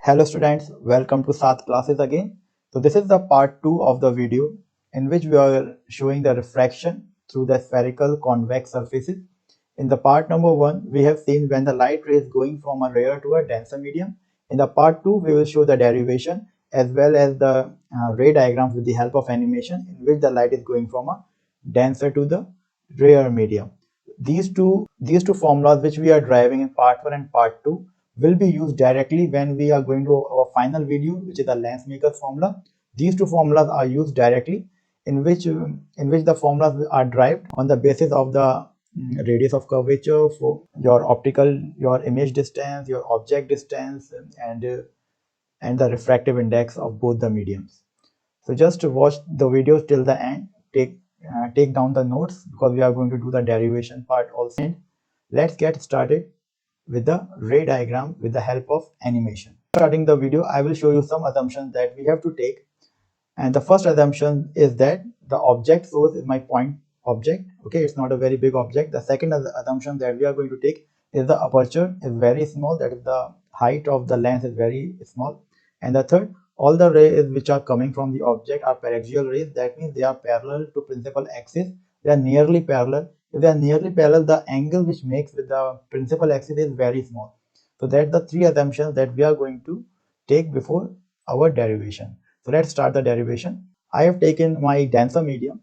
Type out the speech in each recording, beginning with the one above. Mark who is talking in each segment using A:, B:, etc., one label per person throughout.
A: Hello students, welcome to Saath classes again. So this is the part 2 of the video in which we are showing the refraction through the spherical convex surfaces. In the part number 1, we have seen when the light ray is going from a rarer to a denser medium. In the part 2, we will show the derivation as well as the ray diagrams with the help of animation in which the light is going from a denser to the rarer medium. These two formulas which we are driving in part 1 and part 2 will be used directly when we are going to our final video, which is the Lensmaker formula. These two formulas are used directly in which the formulas are derived on the basis of the radius of curvature for your image distance, your object distance, and the refractive index of both the mediums. So just to watch the videos till the end, take down the notes because we are going to do the derivation part also. And let's get started with the ray diagram with the help of animation. Starting the video, I will show you some assumptions that we have to take. And the first assumption is that the object source is my point object. Okay, it's not a very big object. The second assumption that we are going to take is the aperture is very small, that is the height of the lens is very small. And the third, all the rays which are coming from the object are paraxial rays. That means they are parallel to principal axis. They are nearly parallel. If they are nearly parallel, the angle which makes with the principal axis is very small. So that's the three assumptions that we are going to take before our derivation. So let's start the derivation. I have taken my denser medium,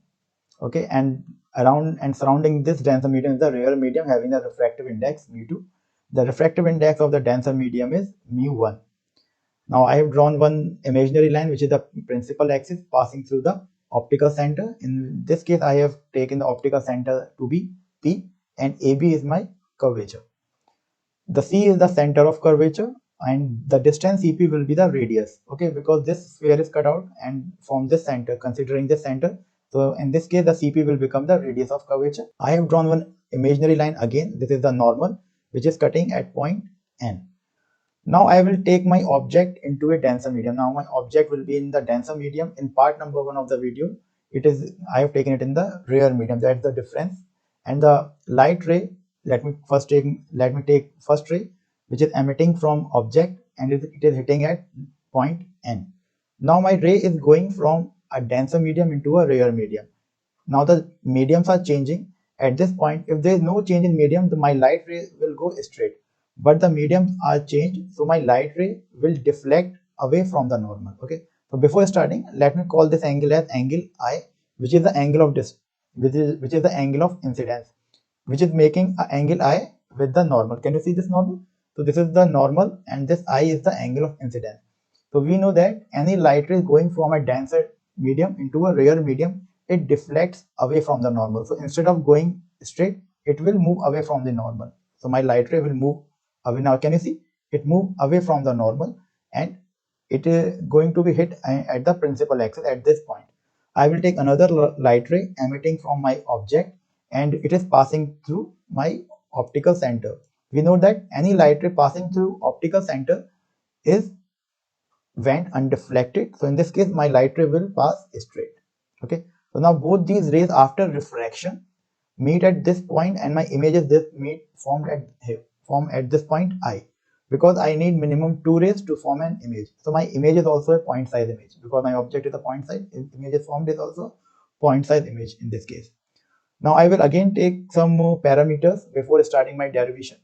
A: okay, and around and surrounding this denser medium is the rarer medium having the refractive index mu2. The refractive index of the denser medium is mu1. Now I have drawn one imaginary line which is the principal axis passing through the optical center. In this case, I have taken the optical center to be P and AB is my curvature. The C is the center of curvature and the distance CP will be the radius, okay, because this sphere is cut out and from this center, considering this center, so in this case the CP will become the radius of curvature. I have drawn one imaginary line again. This is the normal which is cutting at point N. Now I will take my object into a denser medium. Now my object will be in the denser medium. In part number 1 of the video, I have taken it in the rarer medium. That's the difference. And the light ray, let me take first ray, which is emitting from object and it is hitting at point N. Now my ray is going from a denser medium into a rarer medium. Now the mediums are changing. At this point, if there is no change in medium, my light ray will go straight. But the mediums are changed, so my light ray will deflect away from the normal. Okay. So before starting, let me call this angle as angle I, which is the angle of which is the angle of incidence, which is making an angle I with the normal. Can you see this normal? So this is the normal, and this I is the angle of incidence. So we know that any light ray going from a denser medium into a rarer medium, it deflects away from the normal. So instead of going straight, it will move away from the normal. So my light ray will move away. Now can you see it move away from the normal and it is going to be hit at the principal axis at this point. I will take another light ray emitting from my object and it is passing through my optical center. We know that any light ray passing through optical center is went undeflected. So in this case, my light ray will pass straight. Okay. So now both these rays after refraction meet at this point and my images formed at this point I, because I need minimum 2 rays to form an image. So my image is also a point size image because my object is a point size image is formed is also point size image in this case. Now I will again take some more parameters before starting my derivation.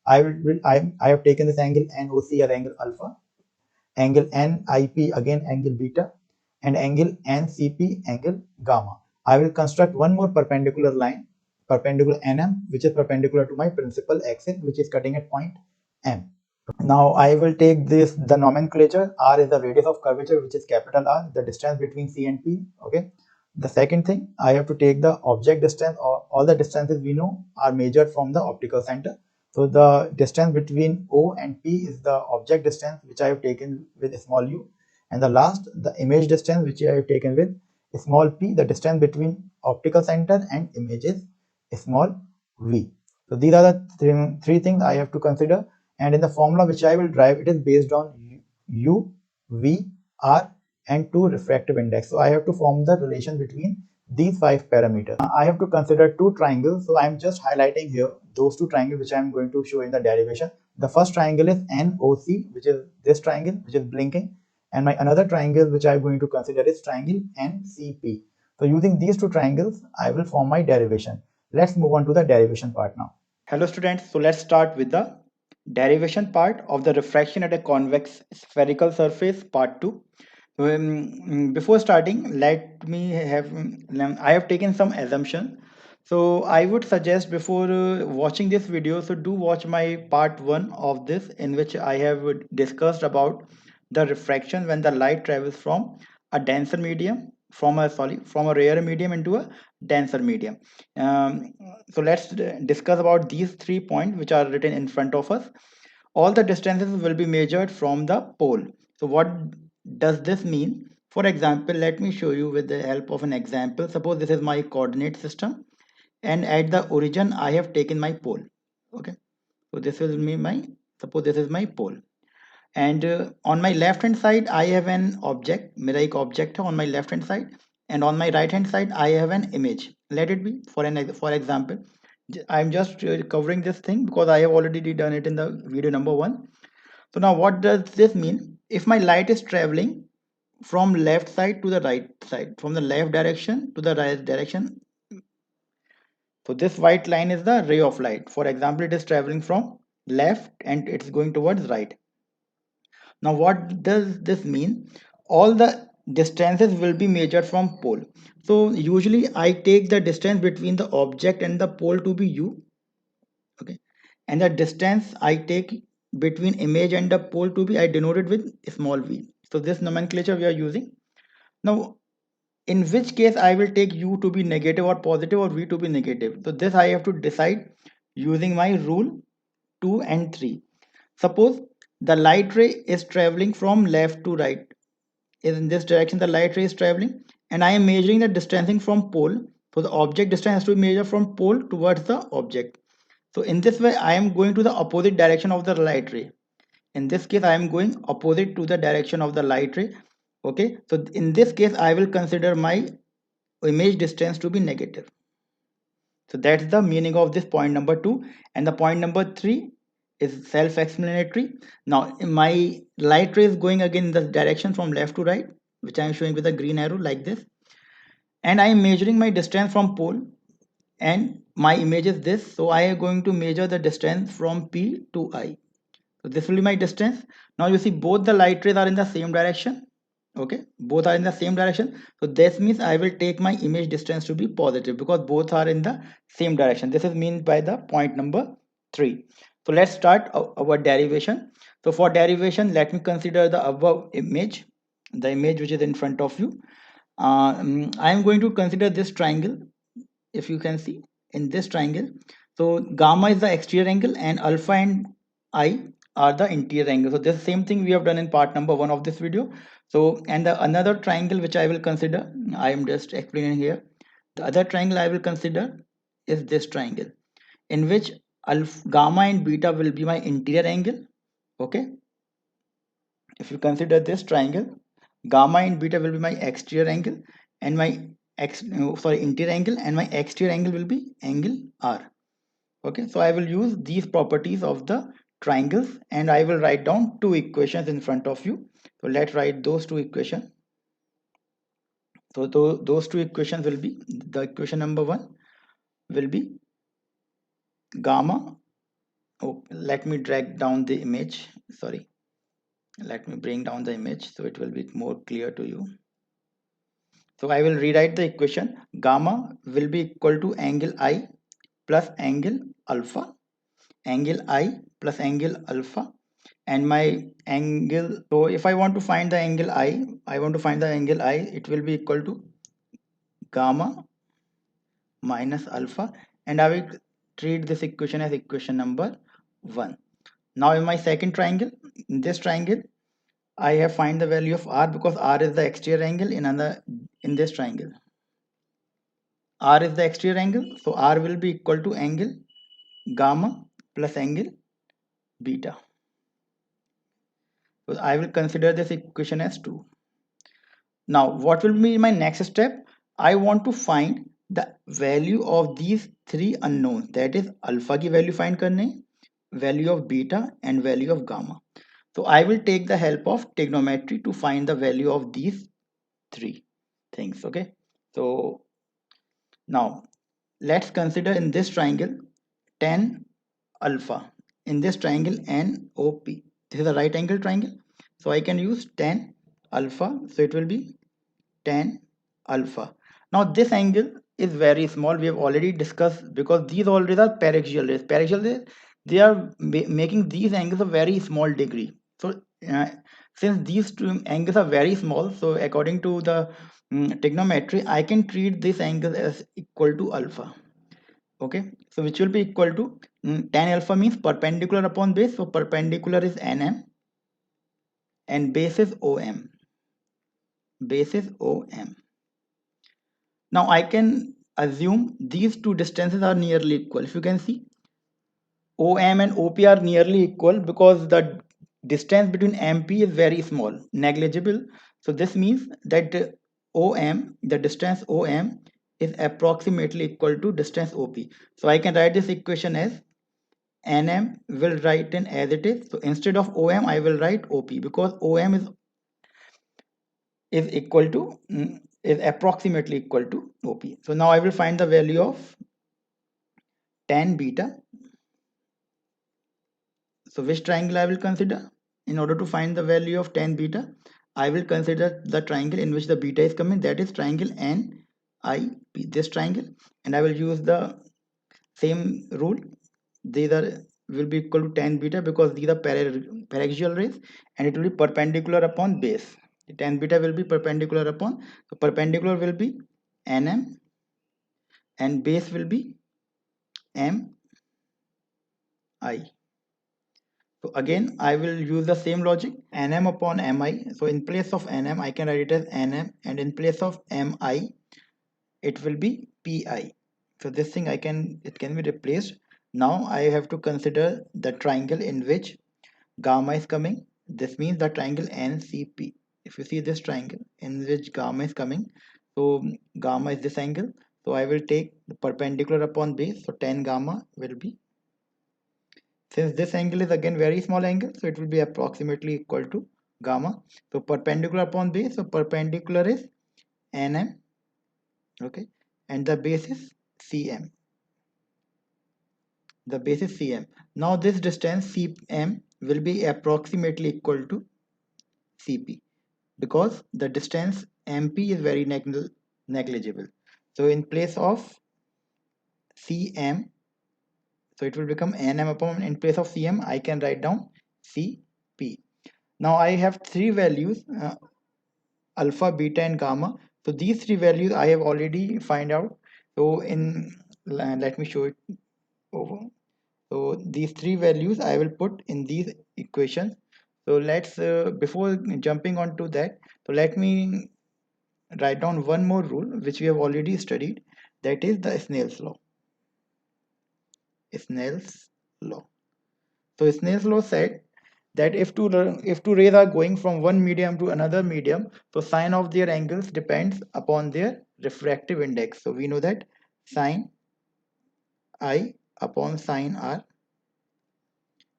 A: I have taken this angle NOC as angle alpha, angle NIP again angle beta, and angle NCP angle gamma. I will construct one more perpendicular line, perpendicular NM, which is perpendicular to my principal axis, which is cutting at point M. Now I will take the nomenclature. R is the radius of curvature, which is capital R, the distance between C and P. Okay. The second thing, I have to take the object distance, or all the distances we know are measured from the optical center. So the distance between O and P is the object distance, which I have taken with small u. And the last, the image distance, which I have taken with small p, the distance between optical center and image is small v. So these are the three things I have to consider. And in the formula which I will drive, it is based on u, v, r, and 2 refractive index. So I have to form the relation between these 5 parameters. I have to consider 2 triangles, so I'm just highlighting here those 2 triangles which I'm going to show in the derivation. The first triangle is NOC, which is this triangle which is blinking, and my another triangle which I'm going to consider is triangle NCP. So using these 2 triangles, I will form my derivation. Let's move on to the derivation part now. Hello students, so let's start with the derivation part of the refraction at a convex spherical surface part 2. Before starting, let me have I have taken some assumption. So I would suggest before watching this video, so do watch my part 1 of this, in which I have discussed about the refraction when the light travels from a denser medium, from a rarer medium into a denser medium. So let's discuss about these 3 points which are written in front of us. All the distances will be measured from the pole. So what does this mean? For example, let me show you with the help of an example. Suppose this is my coordinate system, and at the origin I have taken my pole. Okay, so this will be my, suppose this is my pole, and on my left hand side I have an object, मेरा एक object है on my left hand side, and on my right hand side I have an image. Let it be for example, I'm just covering this thing because I have already done it in the video number 1. So now what does this mean? If my light is traveling from left side to the right side, from the left direction to the right direction, so this white line is the ray of light. For example, it is traveling from left and it's going towards right. Now what does this mean? All the distances will be measured from pole. So usually I take the distance between the object and the pole to be u. Okay, and the distance I take between image and the pole to be, I denote it with small v. So this nomenclature we are using. Now in which case I will take u to be negative or positive, or v to be negative. So this I have to decide using my rule 2 and 3. Suppose the light ray is traveling from left to right, is in this direction the light ray is traveling, and I am measuring the distancing from pole. So the object distance has to be measured from pole towards the object. So in this way I am going to the opposite direction of the light ray. In this case I am going opposite to the direction of the light ray. Okay, so in this case I will consider my image distance to be negative. So that's the meaning of this point number 2. And the point number 3 is self-explanatory. Now my light ray is going again in the direction from left to right, which I am showing with a green arrow like this, and I am measuring my distance from pole, and my image is this. So I am going to measure the distance from P to I. So this will be my distance. Now you see both the light rays are in the same direction. Okay, both are in the same direction. So this means I will take my image distance to be positive because both are in the same direction. This is meant by the point number 3. So let's start our derivation. So for derivation, let me consider the above image, the image which is in front of you. I am going to consider this triangle. If you can see in this triangle, so gamma is the exterior angle and alpha and I are the interior angle. So this same thing we have done in part number 1 of this video. So and the another triangle which I will consider, I am just explaining here. The other triangle I will consider is this triangle, in which alpha, gamma and beta will be my interior angle. Okay, if you consider this triangle, gamma and beta will be my exterior angle, and my interior angle, and my exterior angle will be angle R. Okay, so I will use these properties of the triangles, and I will write down 2 equations in front of you. So let's write those 2 equations. So those 2 equations will be, the equation number 1 will be gamma. Oh, let me drag down the image, sorry, let me bring down the image so it will be more clear to you. So I will rewrite the equation. Gamma will be equal to angle I plus angle alpha, angle I plus angle alpha, and my angle. So if I want to find the angle I want to find the angle I, it will be equal to gamma minus alpha, and I will treat this equation as equation number 1. Now in my second triangle, in this triangle, I have find the value of R because R is the exterior angle in this triangle. R is the exterior angle, so R will be equal to angle gamma plus angle beta. So I will consider this equation as 2. Now what will be my next step? I want to find the value of these three unknowns, that is alpha की value find करने, value of beta and value of gamma. So I will take the help of trigonometry to find the value of these three things. Okay, so now let's consider in this triangle tan alpha. In this triangle NOP, this is a right angle triangle, so I can use tan alpha, so it will be tan alpha. Now this angle is very small, we have already discussed, because these already are paraxial rays. Paraxial rays, they are making these angles a very small degree. So uh, since these two angles are very small, so according to the trigonometry, I can treat this angle as equal to alpha. Okay, so which will be equal to tan alpha means perpendicular upon base, so perpendicular is nm and base is om. Base is om. Now I can assume these two distances are nearly equal. If you can see, OM and OP are nearly equal because the distance between MP is very small, negligible. So this means that OM, the distance OM is approximately equal to distance OP. So I can write this equation as NM will write in as it is. So instead of OM, I will write OP because OM is equal to is approximately equal to OP. So now I will find the value of tan beta. So which triangle I will consider? In order to find the value of tan beta, I will consider the triangle in which the beta is coming, that is triangle NIP, this triangle, and I will use the same rule. These are will be equal to tan beta because these are paraxial rays and it will be perpendicular upon base. The tan beta will be perpendicular upon, so perpendicular will be NM and base will be MI. So again, I will use the same logic, Nm upon Mi. So in place of Nm, I can write it as Nm, and in place of Mi, it will be Pi. So this thing it can be replaced. Now I have to consider the triangle in which gamma is coming. This means the triangle NCP. If you see this triangle in which gamma is coming, so gamma is this angle. So I will take the perpendicular upon base. So tan gamma will be, since this angle is again very small angle, so it will be approximately equal to gamma. So perpendicular upon base, so perpendicular is NM, okay, and the base is CM. The base is CM. Now this distance CM will be approximately equal to CP because the distance MP is very negligible. So in place of CM, so it will become NM upon, in place of CM, I can write down CP. Now I have three values, alpha, beta and gamma. So these three values I have already find out. So let me show it over. So these three values I will put in these equations. So let's before jumping on to that, so let me write down one more rule which we have already studied, that is the Snell's law. Snell's law. So Snell's law said that if two rays are going from one medium to another medium, so sine of their angles depends upon their refractive index. So we know that sine I upon sine R,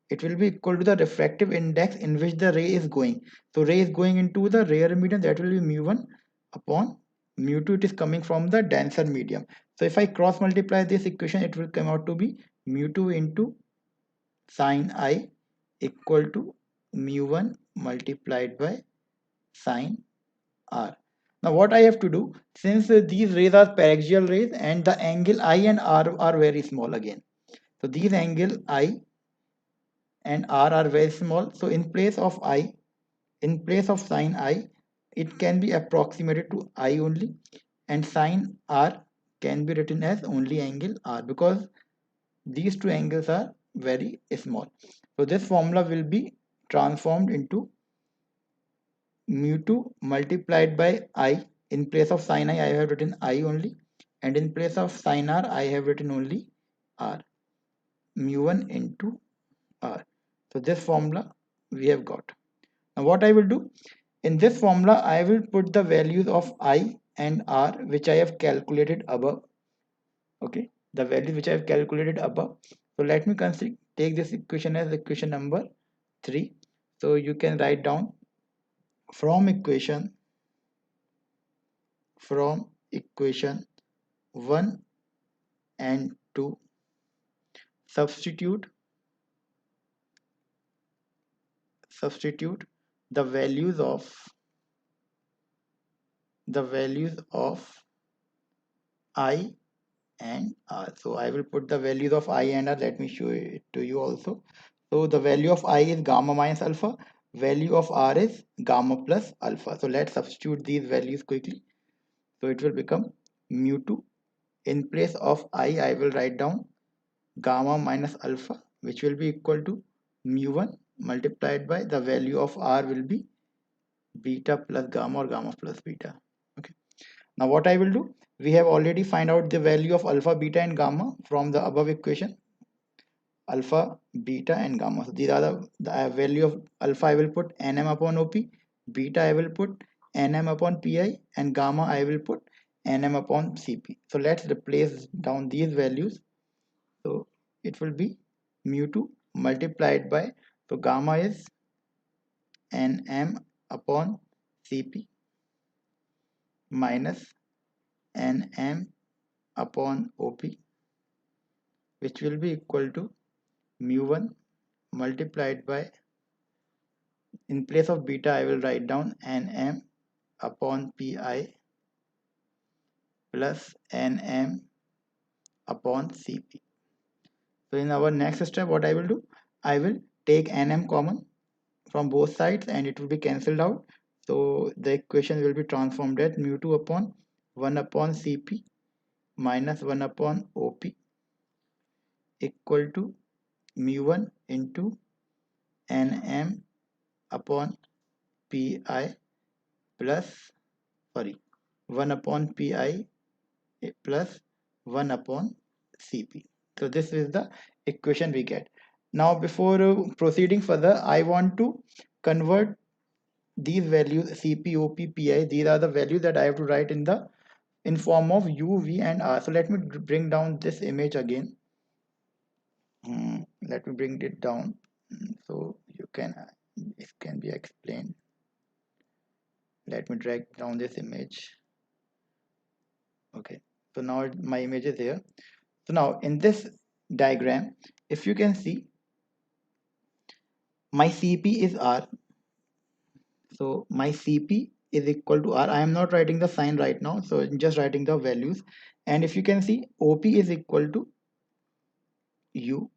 A: it will be equal to the refractive index in which the ray is going. So ray is going into the rarer medium, that will be mu1 upon mu2, it is coming from the denser medium. So if I cross multiply this equation, it will come out to be mu2 into sine I equal to mu1 multiplied by sine R. Now what I have to do, since these rays are paraxial rays and the angle I and R are very small again. So these angle I and R are very small. So in place of I, in place of sine I, it can be approximated to I only, and sine R can be written as only angle R because these two angles are very small. So this formula will be transformed into mu2 multiplied by I. In place of sin I have written I only, and in place of sin R I have written only R, mu1 into R. So this formula we have got. Now what I will do, in this formula I will put the values of I and r which I have calculated above. Okay, the values which I have calculated above. So let me consider take this equation as equation number 3. So you can write down from equation 1 and 2, substitute substitute the values of I and r. So I will put the values of I and r. Let me show it to you also. So the value of I is gamma minus alpha, value of r is gamma plus alpha. So let's substitute these values quickly. So it will become mu2. In place of I will write down gamma minus alpha, which will be equal to mu1 multiplied by the value of r will be beta plus gamma or gamma plus beta. Okay. Now what I will do, we have already find out the value of alpha, beta and gamma from the above equation, alpha, beta and gamma. So these are the value of alpha I will put nm upon op, beta I will put nm upon pi, and gamma I will put nm upon cp. So let's replace down these values. So it will be mu2 multiplied by, so gamma is nm upon cp minus nm upon op, which will be equal to mu1 multiplied by, in place of beta I will write down nm upon pi plus nm upon cp. So in our next step what I will do, I will take nm common from both sides and it will be cancelled out. So the equation will be transformed as mu2 upon 1 upon cp minus 1 upon op equal to mu1 into nm upon pi plus, sorry, 1 upon pi plus 1 upon cp. So this is the equation we get. Now before proceeding further, I want to convert these values cp, op, pi. These are the values that I have to write in form of u, v and r. So let me bring down this image again. Let me bring it down so you can it can be explained. Let me drag down this image. Okay, so now my image is here. So now in this diagram, if you can see, my cp is r. So my cp is equal to r. I am not writing the sign right now, so I'm just writing the values. And if you can see, op is equal to u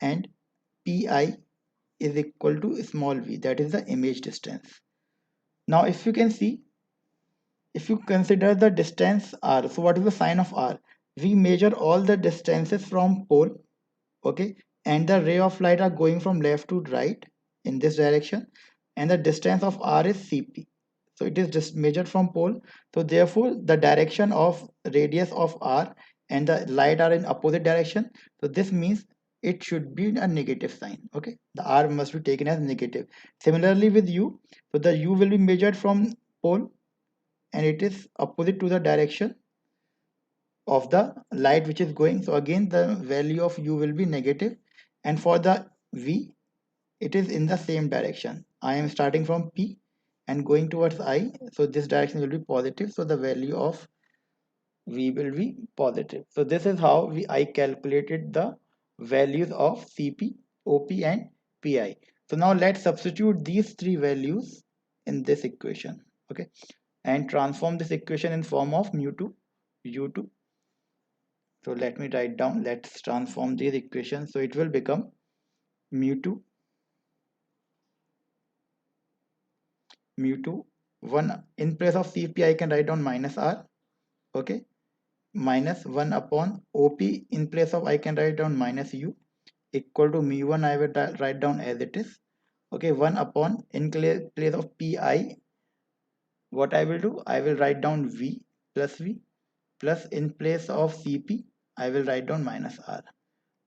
A: and pi is equal to small v, that is the image distance. Now if you can see, if you consider the distance r, so what is the sign of r? We measure all the distances from pole, okay, and the ray of light are going from left to right in this direction, and the distance of r is cp. So it is just measured from pole, so therefore the direction of radius of r and the light are in opposite direction. So this means it should be a negative sign. Okay, the r must be taken as negative. Similarly with u, so the u will be measured from pole and it is opposite to the direction of the light which is going. So again the value of u will be negative, and for the v it is in the same direction. I am starting from p and going towards I, so this direction will be positive, so the value of v will be positive. So this is how I calculated the values of cp, op and pi. So now let's substitute these three values in this equation. Okay, and transform this equation in form of mu2 u2. So let me write down, let's transform these equations. So it will become mu2 1, in place of cp I can write down minus r. Okay, minus 1 upon op, in place of I can write down minus u, equal to mu1 I will write down as it is. Okay, 1 upon, in place of pi, what I will do, I will write down v plus in place of cp I will write down minus r.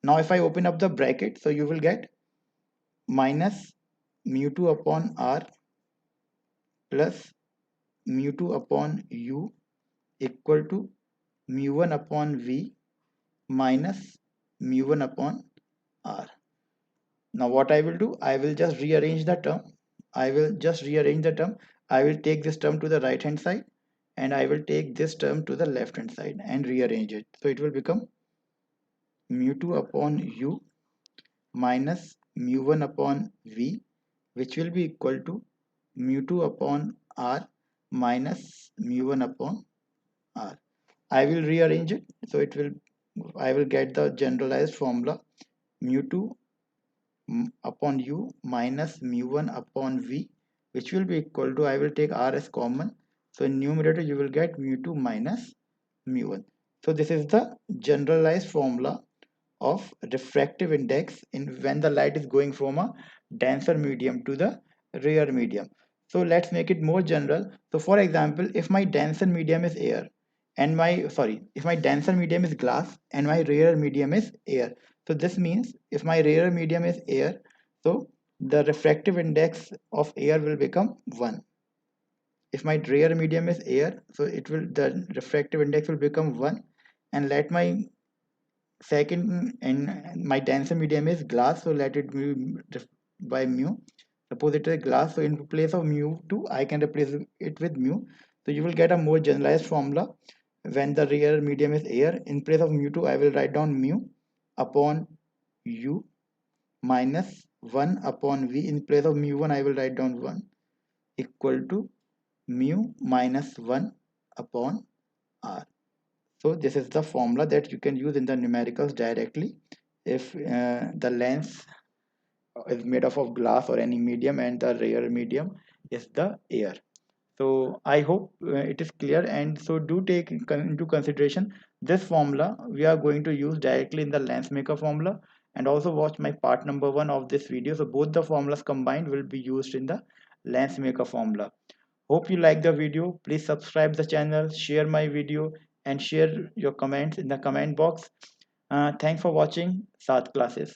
A: Now if I open up the bracket, so you will get minus mu2 upon r plus mu2 upon u equal to mu1 upon v minus mu1 upon r. Now what I will do, I will just rearrange the term. I will just rearrange the term. I will take this term to the right hand side and I will take this term to the left hand side and rearrange it. So it will become mu2 upon u minus mu1 upon v, which will be equal to mu2 upon r minus mu1 upon r. I will rearrange it. So I will get the generalized formula mu2 upon u minus mu1 upon v, which will be equal to, I will take r as common, so in numerator you will get mu2 minus mu1. So this is the generalized formula of refractive index in when the light is going from a denser medium to the rare medium. So let's make it more general. So for example, if my denser medium is air and if my denser medium is glass and my rarer medium is air, so this means if my rarer medium is air, so the refractive index of air will become 1. If my rare medium is air, so the refractive index will become 1. And let my second, and my denser medium is glass, so let it be by mu. Suppose it is glass, so in place of mu2 I can replace it with mu. So you will get a more generalized formula. When the rare medium is air, in place of mu2 I will write down mu upon u minus 1 upon v. In place of mu1 I will write down 1 equal to mu minus 1 upon r. So this is the formula that you can use in the numericals directly if the lens is made up of glass or any medium and the rare medium is the air. So I hope it is clear, and so do take into consideration this formula we are going to use directly in the lens maker formula, and also watch my part number 1 of this video. So both the formulas combined will be used in the lens maker formula. Hope you like the video. Please subscribe the channel, share my video, and share your comments in the comment box. Thanks for watching Saath Classes.